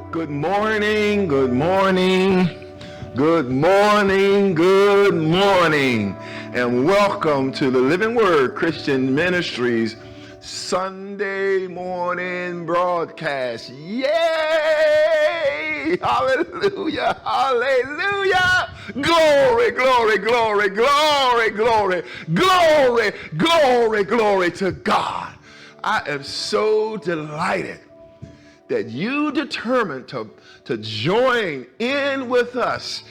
Good morning, good morning, good morning, good morning, and welcome to the Living Word Christian Ministries Sunday morning broadcast. Yay! Hallelujah! Hallelujah! Glory, glory, glory, glory, glory, glory, glory, glory to God. I am so delighted that you determined to join in with us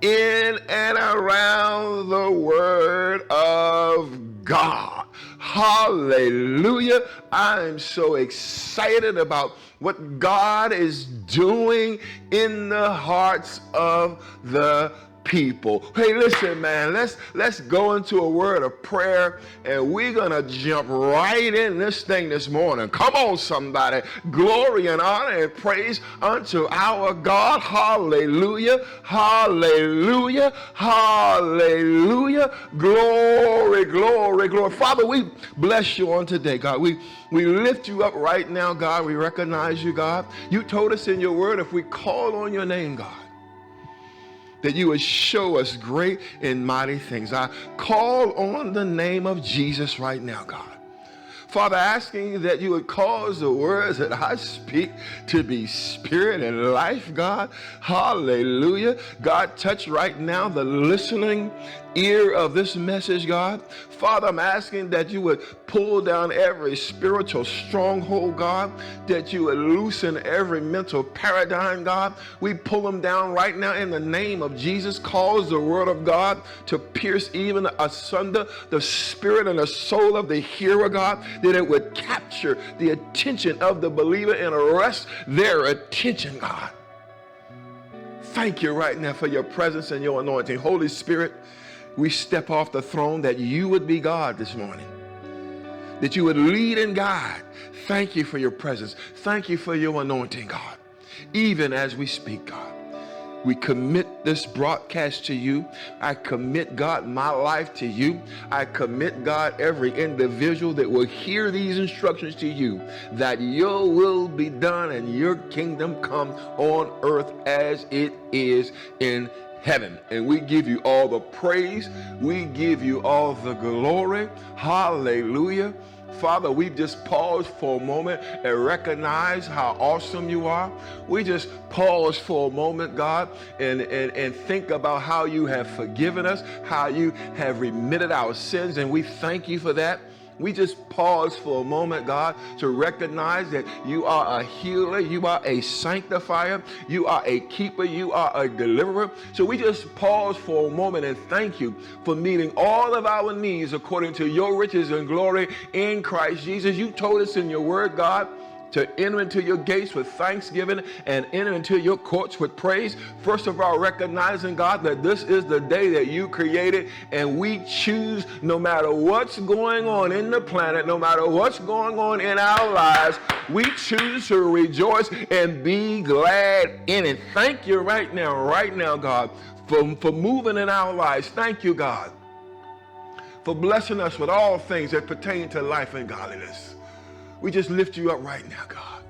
in and around the Word of God. Hallelujah. I'm so excited about what God is doing in the hearts of the people. Hey, listen, man, let's go into a word of prayer, and we're gonna jump right in this thing this morning. Come on, somebody. Glory and honor and praise unto our God. Hallelujah, hallelujah, hallelujah. Glory, glory, glory. Father, we bless you on today, God. We lift you up right now, God. We recognize you, God. You told us in your word, if we call on your name, God, that you would show us great and mighty things. I call on the name of Jesus right now, God. Father, asking that you would cause the words that I speak to be spirit and life, God. Hallelujah. God, touch right now the listening ear of this message, God. Father, I'm asking that you would pull down every spiritual stronghold, God, that you would loosen every mental paradigm, God. We pull them down right now in the name of Jesus. Cause the word of God to pierce even asunder the spirit and the soul of the hearer, God, that it would capture the attention of the believer and arrest their attention, God. Thank you right now for your presence and your anointing. Holy Spirit, we step off the throne that you would be God this morning, that you would lead and guide. Thank you for your presence. Thank you for your anointing, God. Even as we speak, God, we commit this broadcast to you. I commit, God, my life to you. I commit, God, every individual that will hear these instructions to you, that your will be done and your kingdom come on earth as it is in heaven. And we give you all the praise. We give you all the glory. Hallelujah. Father, we just pause for a moment and recognize how awesome you are. We just pause for a moment, God, and think about how you have forgiven us, how you have remitted our sins, and we thank you for that. We just pause for a moment, God, to recognize that you are a healer, you are a sanctifier, you are a keeper, you are a deliverer. So we just pause for a moment and thank you for meeting all of our needs according to your riches and glory in Christ Jesus. You told us in your word, God, to enter into your gates with thanksgiving and enter into your courts with praise. First of all, recognizing, God, that this is the day that you created, and we choose, no matter what's going on in the planet, no matter what's going on in our lives, we choose to rejoice and be glad in it. Thank you right now, God, for moving in our lives. Thank you, God, for blessing us with all things that pertain to life and godliness. We just lift you up right now, God.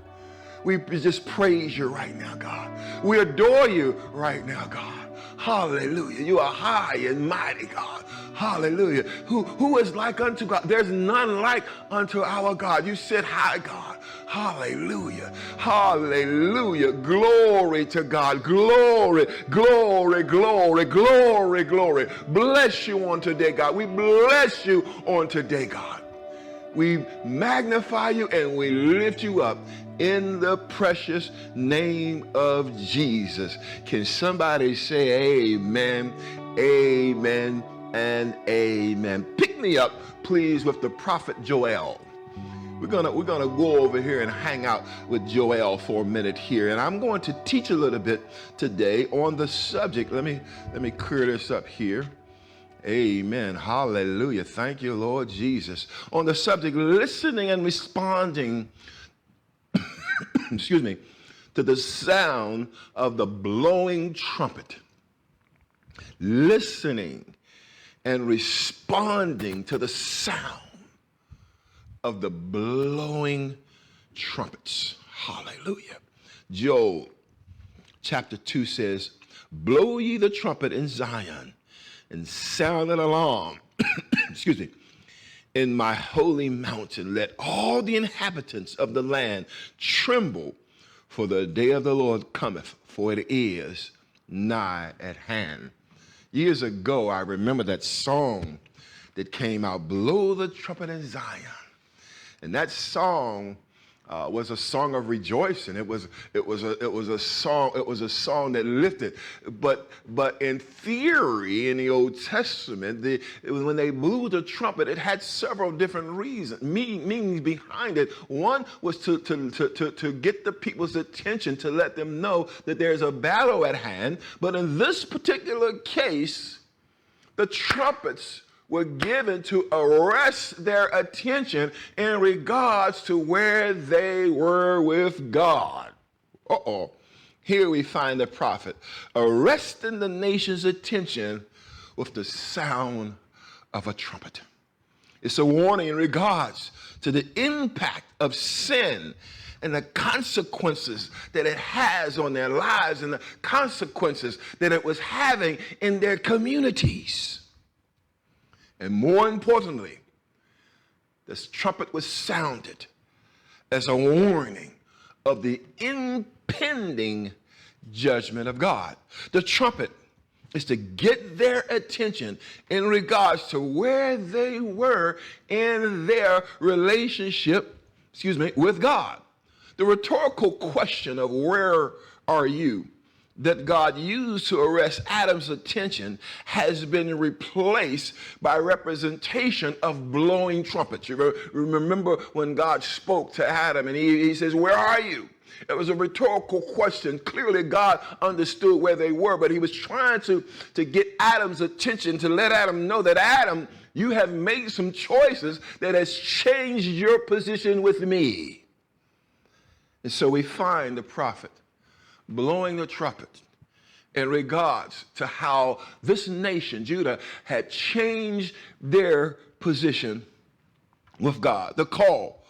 We just praise you right now, God. We adore you right now, God. Hallelujah. You are high and mighty, God. Hallelujah. Who is like unto God? There's none like unto our God. You sit high, God. Hallelujah. Hallelujah. Glory to God. Glory, glory, glory, glory, glory. Bless you on today, God. We bless you on today, God. We magnify you and we lift you up in the precious name of Jesus. Can somebody say amen, amen, and amen? Pick me up, please, with the prophet Joel. We're gonna go over here and hang out with Joel for a minute here, and I'm going to teach a little bit today on the subject. Let me clear this up here. Amen. Hallelujah. Thank you, Lord Jesus. On the subject, listening and responding, excuse me, to the sound of the blowing trumpet. Listening and responding to the sound of the blowing trumpets. Hallelujah. Joel chapter 2 says, blow ye the trumpet in Zion, and sound an alarm, excuse me, in my holy mountain. Let all the inhabitants of the land tremble, for the day of the Lord cometh, for it is nigh at hand. Years ago, I remember that song that came out, Blow the Trumpet in Zion. And that song was a song of rejoicing. It was a song that lifted. But in theory, in the Old Testament, when they blew the trumpet, it had several different meanings behind it. One was to get the people's attention, to let them know that there's a battle at hand. But in this particular case, the trumpets were given to arrest their attention in regards to where they were with God. Here we find the prophet arresting the nation's attention with the sound of a trumpet. It's a warning in regards to the impact of sin and the consequences that it has on their lives and the consequences that it was having in their communities. And more importantly, this trumpet was sounded as a warning of the impending judgment of God. The trumpet is to get their attention in regards to where they were in their relationship, with God. The rhetorical question of where are you that God used to arrest Adam's attention has been replaced by representation of blowing trumpets. You remember when God spoke to Adam and he says, where are you? It was a rhetorical question. Clearly God understood where they were, but he was trying to get Adam's attention, to let Adam know that, Adam, you have made some choices that has changed your position with me. And so we find the prophet blowing the trumpet in regards to how this nation, Judah, had changed their position with God. The call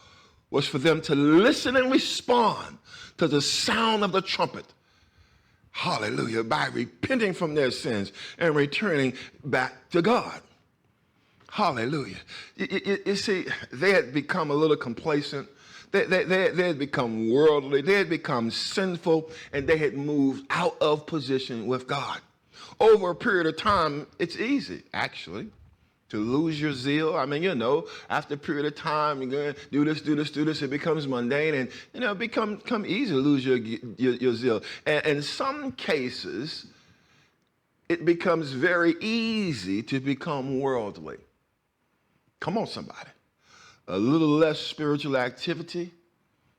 was for them to listen and respond to the sound of the trumpet. Hallelujah. By repenting from their sins and returning back to God. Hallelujah. You see, they had become a little complacent. They had become worldly, they had become sinful, and they had moved out of position with God. Over a period of time, it's easy, actually, to lose your zeal. I mean, after a period of time, you're going to do this, it becomes mundane, and, it become easy to lose your zeal. And in some cases, it becomes very easy to become worldly. Come on, somebody. A little less spiritual activity.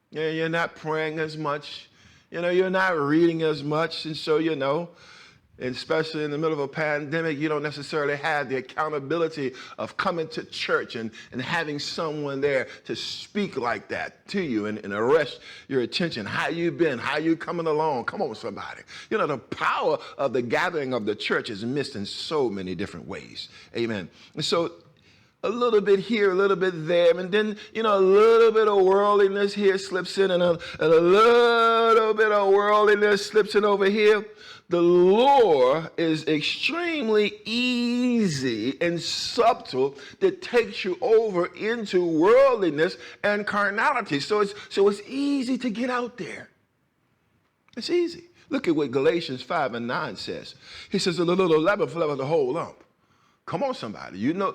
You're not praying as much. You're not reading as much. And so, especially in the middle of a pandemic, you don't necessarily have the accountability of coming to church and having someone there to speak like that to you and arrest your attention. How you been? How you coming along? Come on, somebody. The power of the gathering of the church is missed in so many different ways. Amen. And so a little bit here, a little bit there, and then, a little bit of worldliness here slips in, and a little bit of worldliness slips in over here. The lure is extremely easy and subtle that takes you over into worldliness and carnality. So it's easy to get out there. It's easy. Look at what Galatians 5:9 says. He says, a little leaven flavors the whole lump. Come on, somebody. You know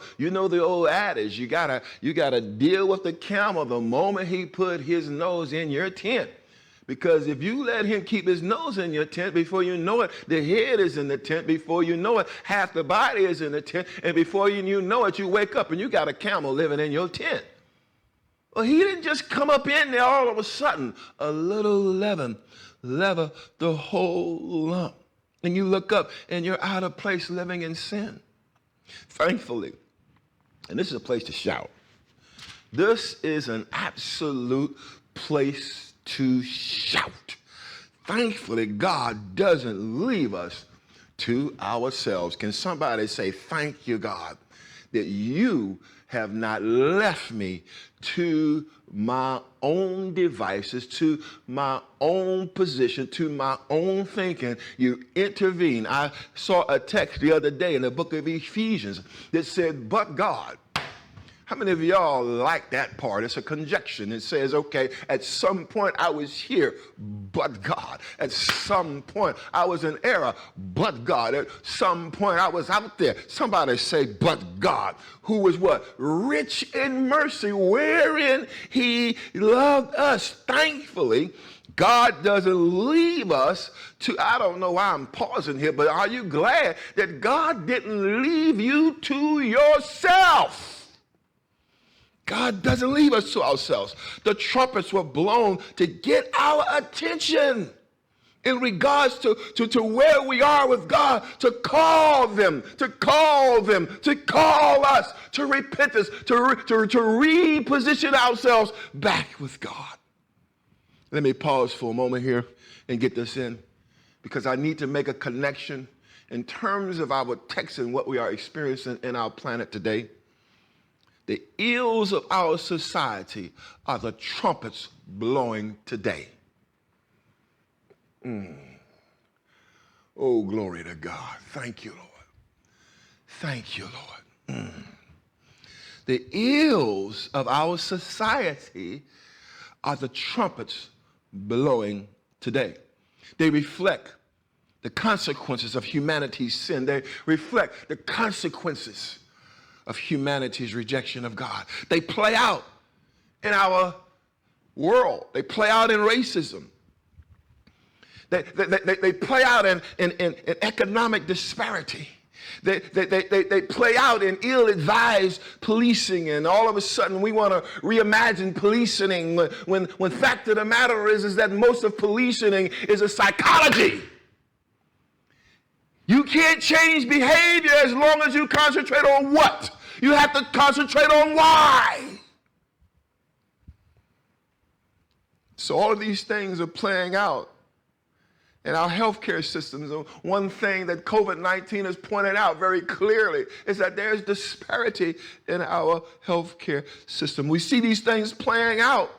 the old adage. You gotta deal with the camel the moment he put his nose in your tent. Because if you let him keep his nose in your tent, before you know it, the head is in the tent. Before you know it, half the body is in the tent. And before you know it, you wake up and you got a camel living in your tent. Well, he didn't just come up in there all of a sudden. A little leaven the whole lump. And you look up and you're out of place living in sin. Thankfully, and this is a place to shout, this is an absolute place to shout. Thankfully, God doesn't leave us to ourselves. Can somebody say, thank you, God, that you have not left me to my own devices, to my own position, to my own thinking. You intervene. I saw a text the other day in the book of Ephesians that said, but God. How many of y'all like that part? It's a conjunction. It says, okay, at some point I was here, but God. At some point I was in error, but God. At some point I was out there. Somebody say, but God, who was what? Rich in mercy, wherein he loved us. Thankfully, God doesn't leave us to, I don't know why I'm pausing here, but are you glad that God didn't leave you to yourself? God doesn't leave us to ourselves. The trumpets were blown to get our attention in regards to where we are with God, to call them, to call us to repentance, to reposition ourselves back with God. Let me pause for a moment here and get this in, because I need to make a connection in terms of our text and what we are experiencing in our planet today. The ills of our society are the trumpets blowing today. Oh, glory to God. Thank you, Lord. Thank you, Lord. The ills of our society are the trumpets blowing today. They reflect the consequences of humanity's sin. They reflect the consequences of humanity's rejection of God. They play out in our world. They play out in racism. They play out in economic disparity. They play out in ill-advised policing, and all of a sudden we want to reimagine policing when fact of the matter is that most of policing is a psychology. You can't change behavior as long as you concentrate on what? You have to concentrate on why. So all of these things are playing out in our healthcare systems. One thing that COVID-19 has pointed out very clearly is that there's disparity in our healthcare system. We see these things playing out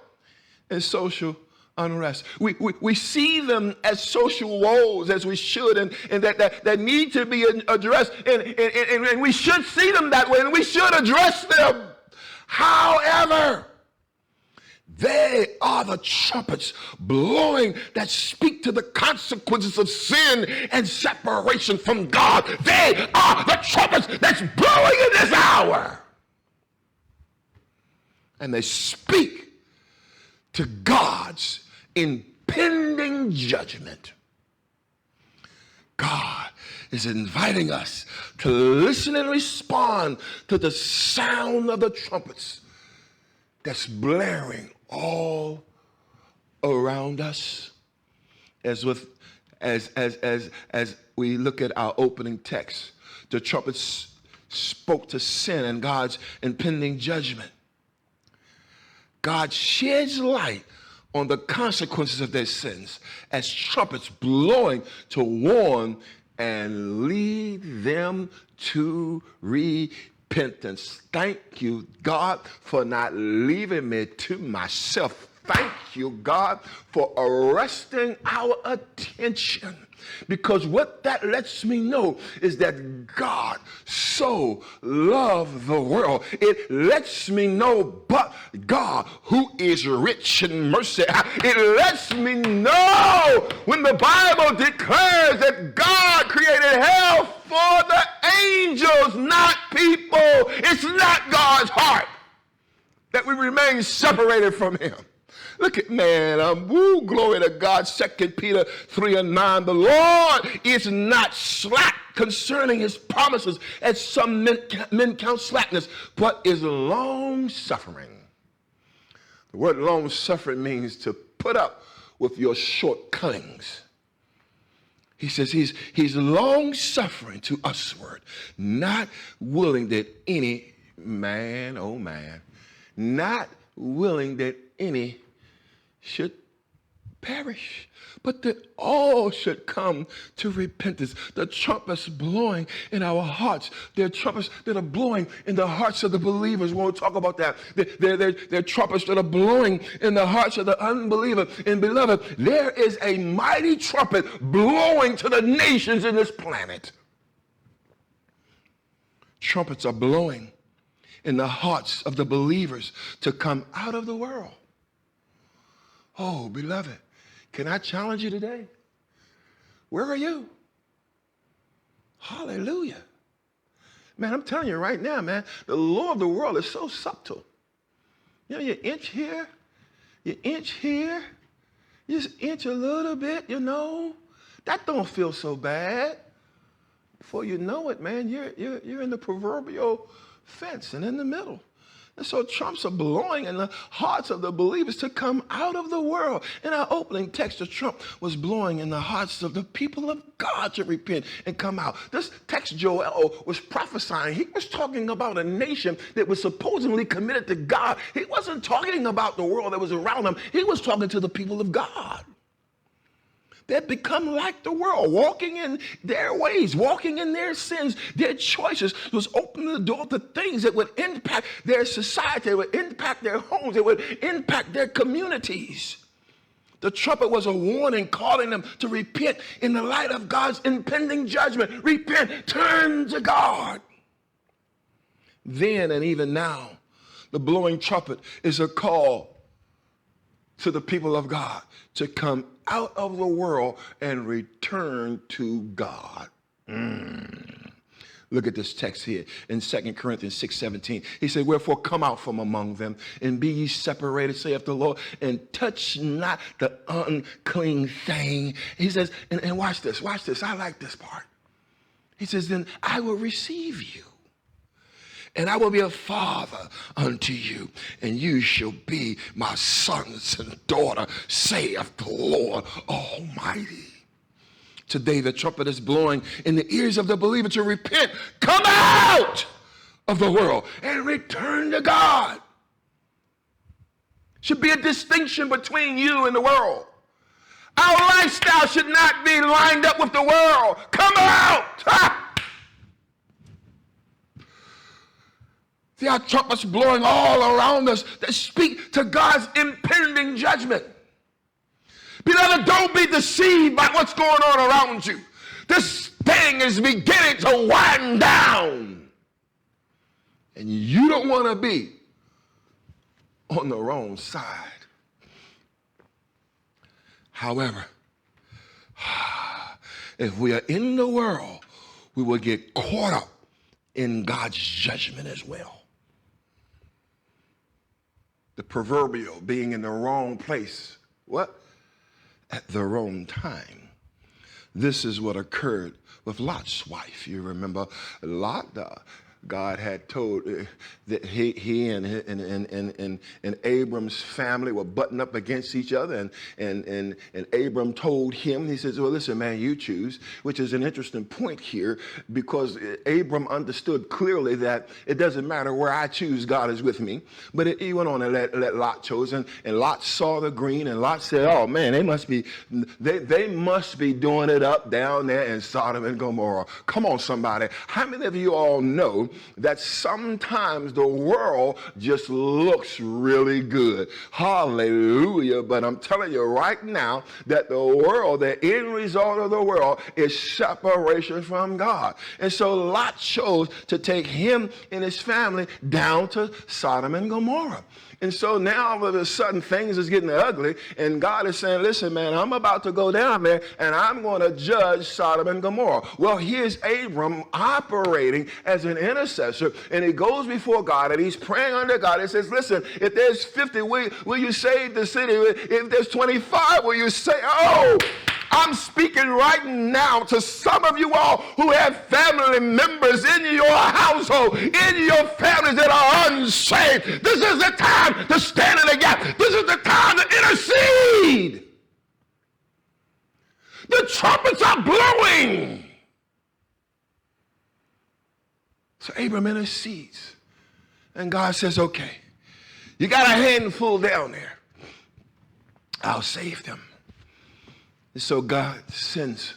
in social unrest. We see them as social woes, as we should, and that need to be addressed, and we should see them that way, and we should address them. However, they are the trumpets blowing that speak to the consequences of sin and separation from God. They are the trumpets that's blowing in this hour. And they speak to God's impending judgment. God is inviting us to listen and respond to the sound of the trumpets that's blaring all around us. As we look at our opening text, the trumpets spoke to sin and God's impending judgment. God sheds light on the consequences of their sins as trumpets blowing to warn and lead them to repentance. repentance. Thank you, God, for not leaving me to myself. Thank you, God, for arresting our attention. Because what that lets me know is that God so loved the world. It lets me know, but God, who is rich in mercy, it lets me know when the Bible declares that God created hell for the angels, not people. It's not God's heart that we remain separated from him. Look at man, glory to God, 2 Peter 3:9. The Lord is not slack concerning his promises, as some men count slackness, but is long-suffering. The word long-suffering means to put up with your shortcomings. He says he's long-suffering to usward, not willing that any man, oh man, not willing that any should perish, but that all should come to repentance. The trumpets blowing in our hearts. They're trumpets that are blowing in the hearts of the believers. We won't talk about that. They're trumpets that are blowing in the hearts of the unbeliever. And beloved, there is a mighty trumpet blowing to the nations in this planet. Trumpets are blowing in the hearts of the believers to come out of the world. Oh, beloved, can I challenge you today? Where are you? Hallelujah. Man, I'm telling you right now, man, the law of the world is so subtle. You know, you inch here, you just inch a little bit, you know. That don't feel so bad. Before you know it, man, you're in the proverbial fence and in the middle. And so trumps are blowing in the hearts of the believers to come out of the world. In our opening text, the trump was blowing in the hearts of the people of God to repent and come out. This text Joel was prophesying. He was talking about a nation that was supposedly committed to God. He wasn't talking about the world that was around him. He was talking to the people of God. They'd become like the world, walking in their ways, walking in their sins. Their choices was opening the door to things that would impact their society, that would impact their homes, that would impact their communities. The trumpet was a warning calling them to repent in the light of God's impending judgment. Repent, turn to God. Then and even now, the blowing trumpet is a call to the people of God to come out of the world and return to God. Look at this text here in 2 Corinthians 6:17. He said, wherefore come out from among them and be ye separated, saith the Lord, and touch not the unclean thing. He says, and watch this. I like this part. He says, then I will receive you, and I will be a father unto you, and you shall be my sons and daughter, saith the Lord Almighty. Today the trumpet is blowing in the ears of the believer to repent. Come out of the world and return to God. Should be a distinction between you and the world. Our lifestyle should not be lined up with the world. Come out! Ha! There are trumpets blowing all around us that speak to God's impending judgment. Beloved, don't be deceived by what's going on around you. This thing is beginning to wind down. And you don't want to be on the wrong side. However, if we are in the world, we will get caught up in God's judgment as well. The proverbial being in the wrong place. What? At the wrong time. This is what occurred with Lot's wife. You remember Lot? God had told that he and Abram's family were butting up against each other, and Abram told him, he says, well, listen, man, you choose, which is an interesting point here, because Abram understood clearly that it doesn't matter where I choose, God is with me. But he went on and let Lot choose, and Lot saw the green, and Lot said, oh man, they must be doing it up down there in Sodom and Gomorrah. Come on, somebody. How many of you all know know that sometimes the world just looks really good. Hallelujah. But I'm telling you right now that the world, the end result of the world is separation from God. And so Lot chose to take him and his family down to Sodom and Gomorrah. And so now all of a sudden things is getting ugly, and God is saying, listen, man, I'm about to go down there and I'm going to judge Sodom and Gomorrah. Well, here's Abram operating as an intercessor, and he goes before God and he's praying under God. He says, listen, if there's 50, will you save the city? If there's 25, will you say, oh, I'm speaking right now to some of you all who have family members in your household, in your families that are unsaved. This is the time to stand in the gap. This is the time to intercede. The trumpets are blowing. So Abram intercedes. And God says, okay, you got a handful down there. I'll save them. And so God sends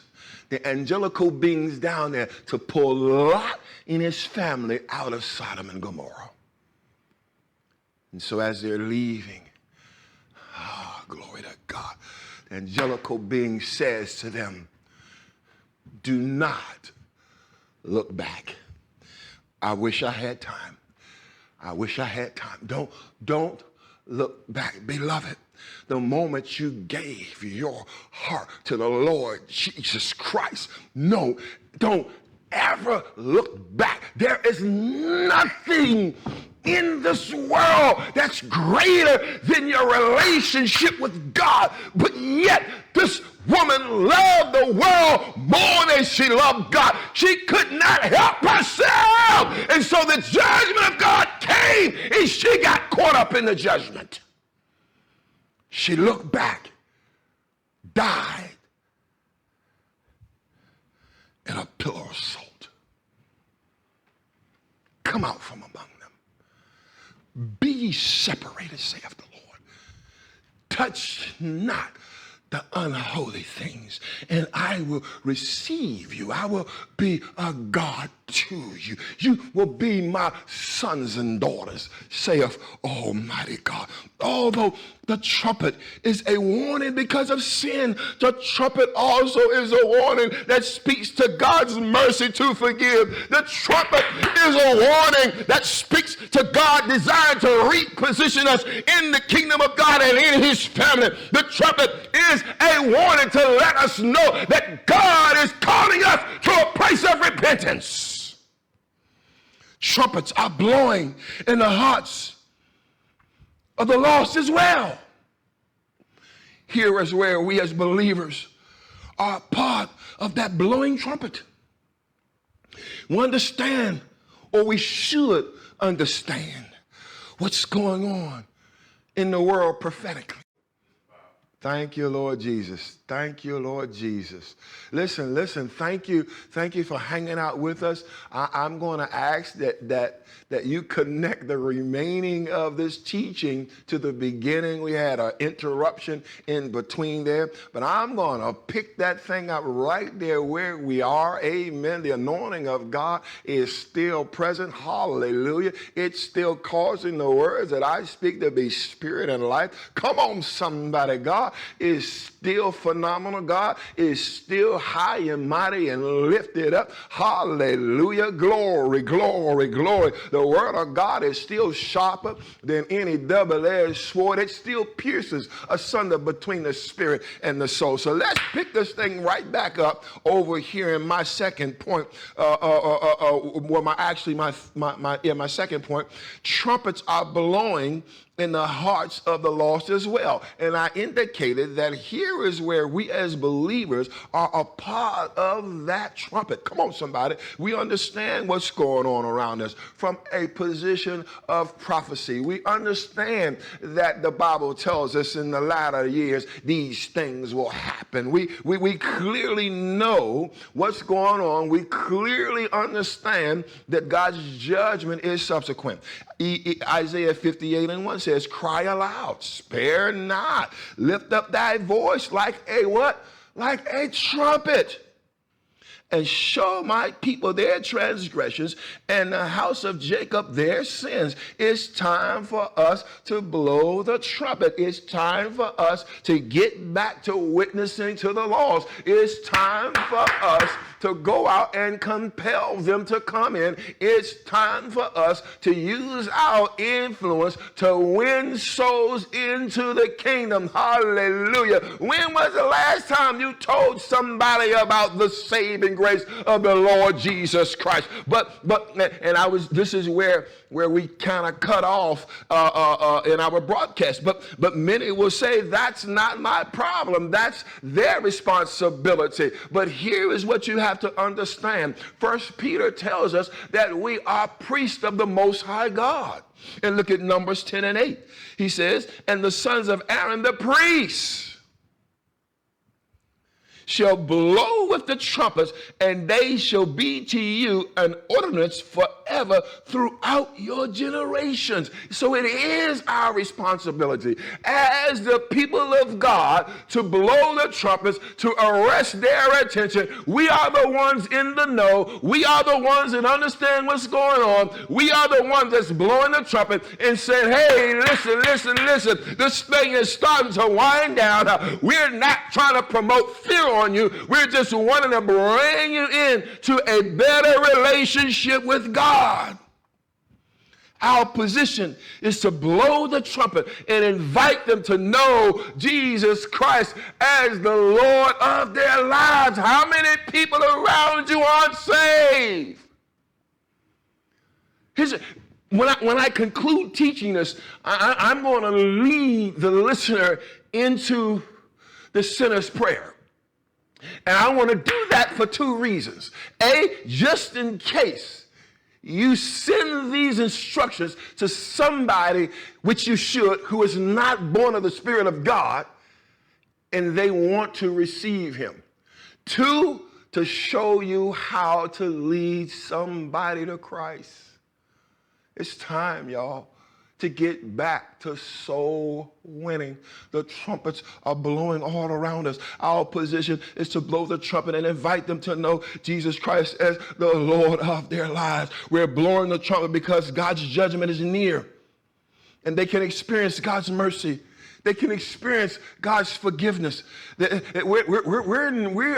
the angelical beings down there to pull Lot and his family out of Sodom and Gomorrah. And so as they're leaving, glory to God, the angelical being says to them, do not look back. I wish I had time. I wish I had time. Don't look back, beloved. The moment you gave your heart to the Lord Jesus Christ, no, don't ever look back. There is nothing in this world that's greater than your relationship with God. But yet, this woman loved the world more than she loved God. She could not help herself. And so the judgment of God came, and she got caught up in the judgment. She looked back, died in a pillar of salt. Come out from among them. Be ye separated, saith the Lord. Touch not the unholy things, and I will receive you. I will be a God to you. You will be my sons and daughters, saith Almighty God. Although the trumpet is a warning because of sin, the trumpet also is a warning that speaks to God's mercy to forgive. The trumpet is a warning that speaks to God's desire to reposition us in the kingdom of God and in his family. The trumpet is a warning to let us know that God is calling us to a place of repentance. Trumpets are blowing in the hearts of the lost as well. Here is where we as believers are part of that blowing trumpet. We understand, or we should understand, what's going on in the world prophetically. Thank you, Lord Jesus. Thank you, Lord Jesus. Listen, thank you for hanging out with us. I'm going to ask that you connect the remaining of this teaching to the beginning. We had an interruption in between there, but I'm going to pick that thing up right there where we are. Amen. The anointing of God is still present. Hallelujah. It's still causing the words that I speak to be spirit and life. Come on, somebody. God is still phenomenal. God is still high and mighty and lifted up. Hallelujah. Glory, glory, glory. The word of God is still sharper than any double-edged sword. It still pierces asunder between the spirit and the soul. So let's pick this thing right back up over here in my second point. My second point. Trumpets are blowing in the hearts of the lost as well. And I indicated that here is where we as believers are a part of that trumpet. Come on, somebody. We understand what's going on around us from a position of prophecy. We understand that the Bible tells us in the latter years these things will happen. We clearly know what's going on. We clearly understand that God's judgment is subsequent. Isaiah 58:1 says, cry aloud, spare not, lift up thy voice like a what? Like a trumpet. and show my people their transgressions and the house of Jacob their sins. It's time for us to blow the trumpet. It's time for us to get back to witnessing to the lost. It's time for us to go out and compel them to come in. It's time for us to use our influence to win souls into the kingdom. Hallelujah. When was the last time you told somebody about the saving grace of the Lord Jesus Christ? This is where we kind of cut off in our broadcast. But many will say, that's not my problem. That's their responsibility. But here is what you have to understand. First Peter tells us that we are priests of the Most High God. And look at Numbers 10 and 8. He says, and the sons of Aaron, the priests, shall blow with the trumpets, and they shall be to you an ordinance forever throughout your generations. So it is our responsibility as the people of God to blow the trumpets, to arrest their attention. We are the ones in the know. We are the ones that understand what's going on. We are the ones that's blowing the trumpet and saying, hey, listen. This thing is starting to wind down. We're not trying to promote fear on you. We're just wanting to bring you in to a better relationship with God. Our position is to blow the trumpet and invite them to know Jesus Christ as the Lord of their lives. How many people around you aren't saved? When I conclude teaching this, I'm going to lead the listener into the sinner's prayer. And I want to do that for two reasons. A, just in case you send these instructions to somebody, which you should, who is not born of the Spirit of God, and they want to receive him. Two, to show you how to lead somebody to Christ. It's time, y'all, to get back to soul winning. The trumpets are blowing all around us. Our position is to blow the trumpet and invite them to know Jesus Christ as the Lord of their lives. We're blowing the trumpet because God's judgment is near, and they can experience God's mercy. They can experience God's forgiveness. We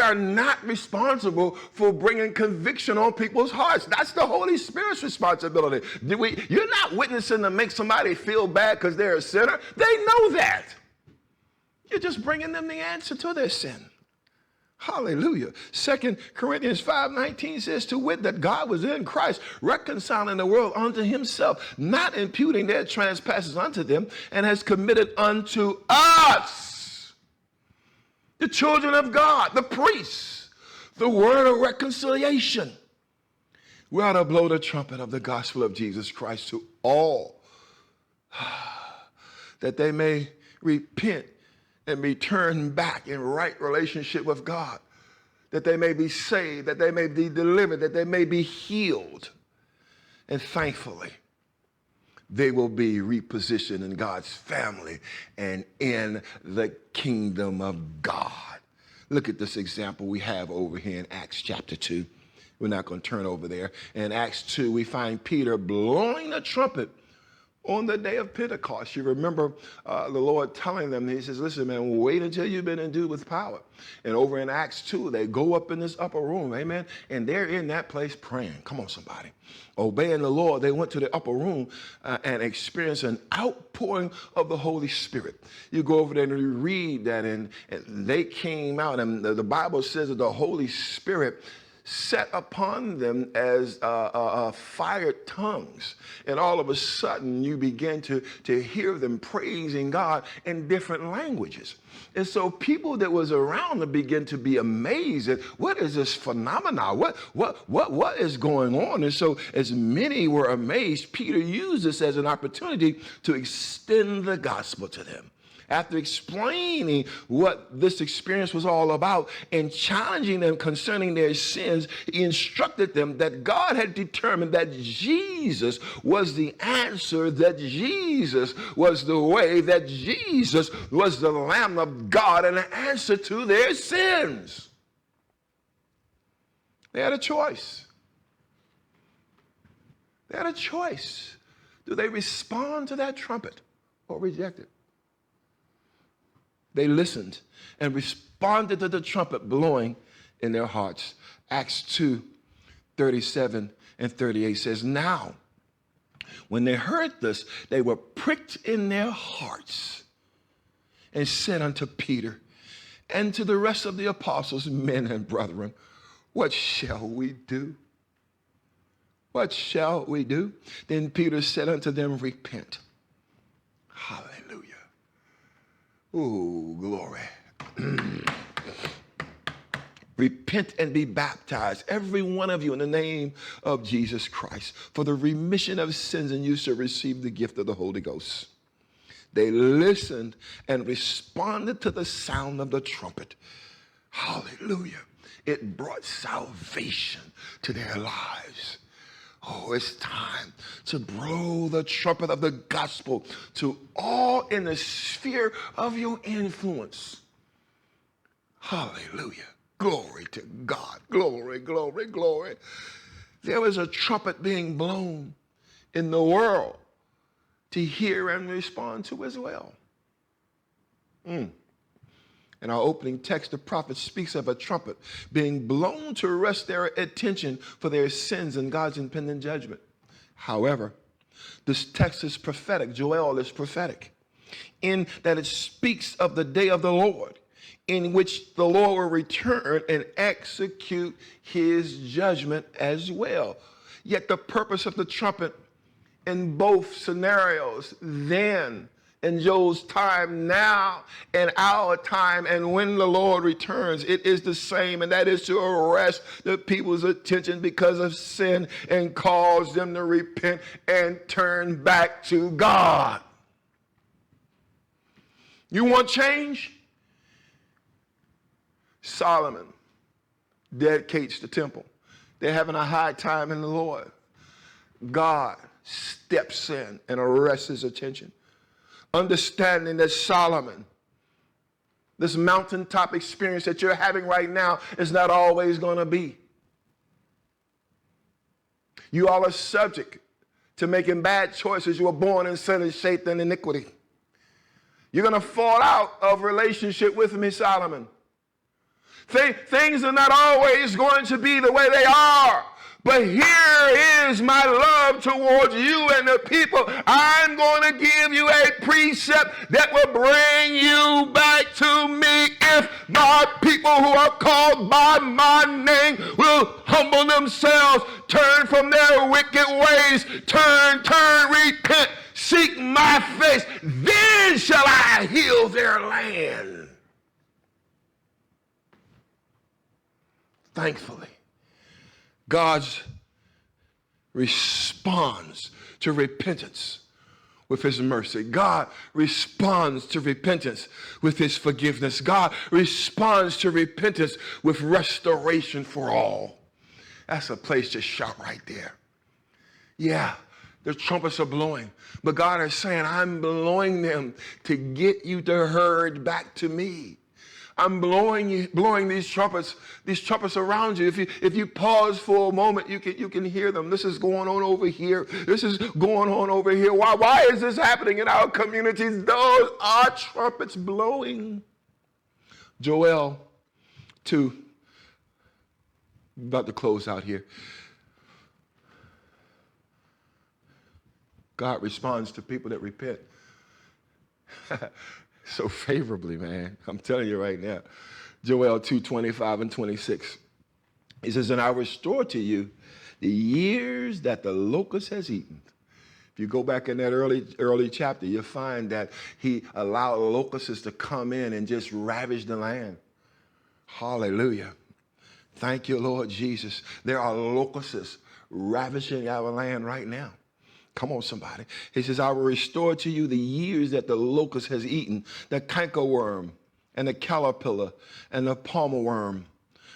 are not responsible for bringing conviction on people's hearts. That's the Holy Spirit's responsibility. You're not witnessing to make somebody feel bad because they're a sinner. They know that. You're just bringing them the answer to their sin. Hallelujah. 2 Corinthians 5:19 says, to wit, that God was in Christ, reconciling the world unto himself, not imputing their trespasses unto them, and has committed unto us, the children of God, the priests, the word of reconciliation. We ought to blow the trumpet of the gospel of Jesus Christ to all, that they may repent and be turned back in right relationship with God, that they may be saved, that they may be delivered, that they may be healed. And thankfully, they will be repositioned in God's family and in the kingdom of God. Look at this example we have over here in Acts chapter 2. We're not going to turn over there. In Acts 2, we find Peter blowing the trumpet on the day of Pentecost. You remember the Lord telling them, he says, listen, man, wait until you've been endued with power. And over in Acts 2, they go up in this upper room, amen, and they're in that place praying. Come on, somebody. Obeying the Lord, they went to the upper room and experienced an outpouring of the Holy Spirit. You go over there and you read that, and they came out, and the Bible says that the Holy Spirit set upon them as fire tongues. And all of a sudden, you begin to hear them praising God in different languages. And so people that was around them begin to be amazed at what is this phenomenon? What is going on? And so as many were amazed, Peter used this as an opportunity to extend the gospel to them. After explaining what this experience was all about and challenging them concerning their sins, he instructed them that God had determined that Jesus was the answer, that Jesus was the way, that Jesus was the Lamb of God and an answer to their sins. They had a choice. They had a choice. Do they respond to that trumpet or reject it? They listened and responded to the trumpet blowing in their hearts. Acts 2:37 and 38 says, now, when they heard this, they were pricked in their hearts and said unto Peter and to the rest of the apostles, men and brethren, what shall we do? What shall we do? Then Peter said unto them, repent. Hallelujah. Ooh, glory. Repent and be baptized, every one of you, in the name of Jesus Christ, for the remission of sins, and you shall receive the gift of the Holy Ghost. They listened and responded to the sound of the trumpet. Hallelujah. It brought salvation to their lives. Oh, it's time to blow the trumpet of the gospel to all in the sphere of your influence. Hallelujah. Glory to God. Glory, glory, glory. There was a trumpet being blown in the world to hear and respond to as well. In our opening text, the prophet speaks of a trumpet being blown to arrest their attention for their sins and God's impending judgment. However, this text is prophetic. Joel is prophetic in that it speaks of the day of the Lord, in which the Lord will return and execute his judgment as well. Yet the purpose of the trumpet in both scenarios, then in Joel's time, now in our time, and when the Lord returns, it is the same, and that is to arrest the people's attention because of sin and cause them to repent and turn back to God. You want change? Solomon dedicates the temple. They're having a high time in the Lord. God steps in and arrests his attention. Understanding that Solomon, this mountaintop experience that you're having right now, is not always going to be. You all are subject to making bad choices. You were born in sin and shaped in iniquity. You're going to fall out of relationship with me, Solomon. Things are not always going to be the way they are. But here is my love towards you and the people. I'm going to give you a precept that will bring you back to me if my people who are called by my name will humble themselves, turn from their wicked ways, turn, repent, seek my face. Then shall I heal their land. Thankfully, God responds to repentance with his mercy. God responds to repentance with his forgiveness. God responds to repentance with restoration for all. That's a place to shout right there. Yeah, the trumpets are blowing, but God is saying, I'm blowing them to get you to herd back to me. I'm blowing these trumpets around you. If you pause for a moment, you can hear them. This is going on over here. This is going on over here. Why is this happening in our communities? Those are trumpets blowing. Joel 2, about to close out here. God responds to people that repent. So favorably, man. I'm telling you right now. Joel 2:25 and 26. He says, and I restore to you the years that the locust has eaten. If you go back in that early chapter, you'll find that he allowed locusts to come in and just ravage the land. Hallelujah. Thank you, Lord Jesus. There are locusts ravaging our land right now. Come on, somebody. He says, I will restore to you the years that the locust has eaten, the cankerworm and the caterpillar and the palmer worm,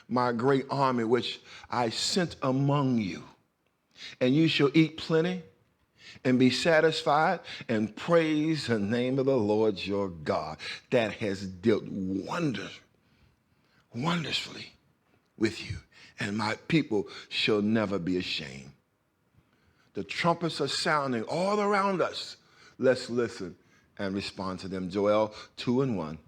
my great army which I sent among you. And you shall eat plenty and be satisfied and praise the name of the Lord your God that has dealt wonderfully with you and my people shall never be ashamed. The trumpets are sounding all around us. Let's listen and respond to them. Joel 2:1.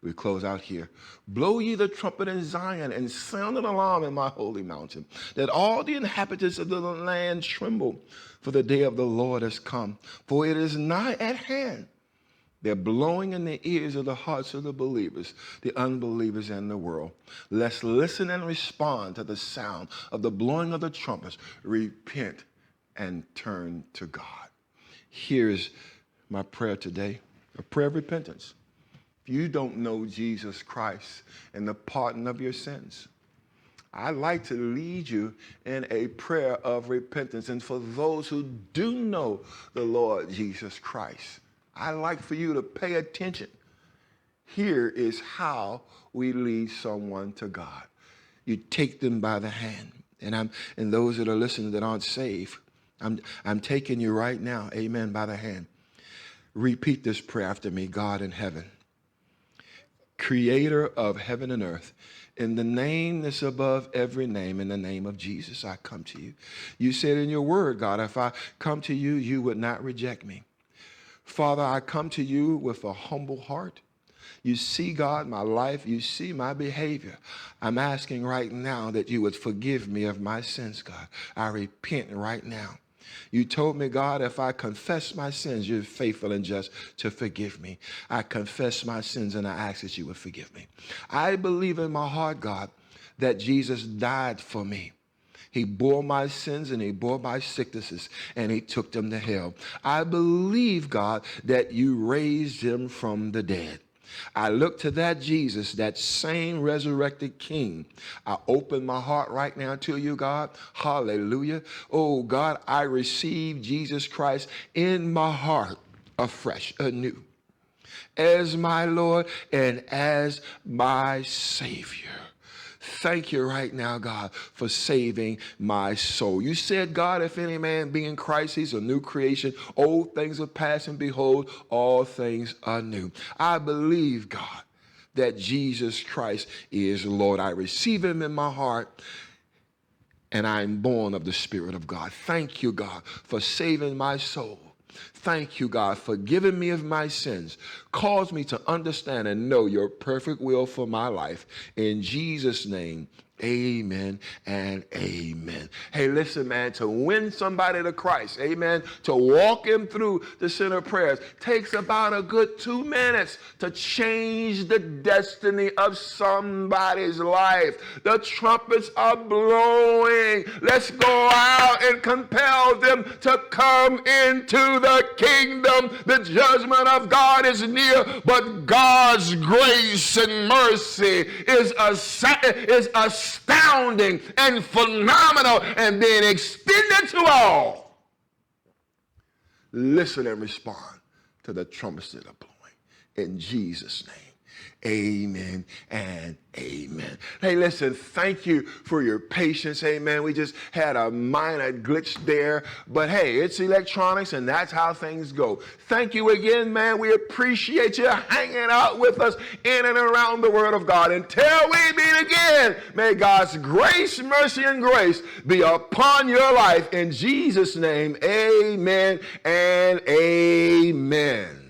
We close out here. Blow ye the trumpet in Zion and sound an alarm in my holy mountain, that all the inhabitants of the land tremble, for the day of the Lord has come, for it is nigh at hand. They're blowing in the ears of the hearts of the believers, the unbelievers, and the world. Let's listen and respond to the sound of the blowing of the trumpets. Repent and turn to God. Here's my prayer today, a prayer of repentance. If you don't know Jesus Christ and the pardon of your sins, I'd like to lead you in a prayer of repentance. And for those who do know the Lord Jesus Christ, I'd like for you to pay attention. Here is how we lead someone to God. You take them by the hand. And those that are listening that aren't saved, I'm taking you right now, amen, by the hand. Repeat this prayer after me. God in heaven, creator of heaven and earth, in the name that's above every name, in the name of Jesus, I come to you. You said in your word, God, if I come to you, you would not reject me. Father, I come to you with a humble heart. You see, God, my life. You see my behavior. I'm asking right now that you would forgive me of my sins, God. I repent right now. You told me, God, if I confess my sins, you're faithful and just to forgive me. I confess my sins and I ask that you would forgive me. I believe in my heart, God, that Jesus died for me. He bore my sins and he bore my sicknesses and he took them to hell. I believe, God, that you raised him from the dead. I look to that Jesus, that same resurrected King. I open my heart right now to you, God. Hallelujah. Oh, God, I receive Jesus Christ in my heart afresh, anew, as my Lord and as my Savior. Thank you right now, God, for saving my soul. You said, God, if any man be in Christ, he's a new creation. Old things are passed, and behold, all things are new. I believe, God, that Jesus Christ is Lord. I receive him in my heart, and I'm born of the Spirit of God. Thank you, God, for saving my soul. Thank you, God, for giving me of my sins. Cause me to understand and know your perfect will for my life. In Jesus' name, amen and amen. Hey, listen, man, to win somebody to Christ, amen, to walk him through the sinner prayers takes about a good 2 minutes to change the destiny of somebody's life. The trumpets are blowing. Let's go out and compel them to come into the kingdom. The judgment of God is near, but God's grace and mercy is astounding and phenomenal and being extended to all. Listen and respond to the trumpets that are blowing. In Jesus' name, amen and amen. Hey, listen, thank you for your patience. Amen. We just had a minor glitch there, but hey, it's electronics and that's how things go. Thank you again, man. We appreciate you hanging out with us in and around the Word of God. Until we meet again, may God's grace, mercy, and grace be upon your life. In Jesus' name, amen and amen.